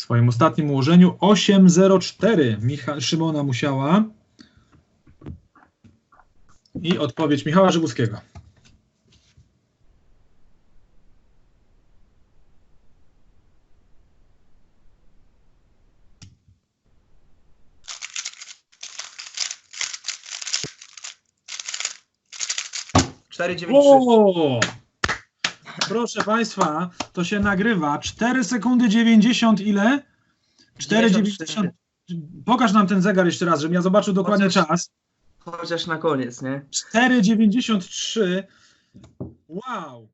swoim ostatnim ułożeniu. 8,04 Szymona Musiała. I odpowiedź Michała Żygłowskiego. O! Proszę Państwa, to się nagrywa. 4 sekundy 90 ile? 4,90. Pokaż nam ten zegar jeszcze raz, żebym ja zobaczył dokładnie czas. Chociaż na koniec, nie? 4,93. Wow!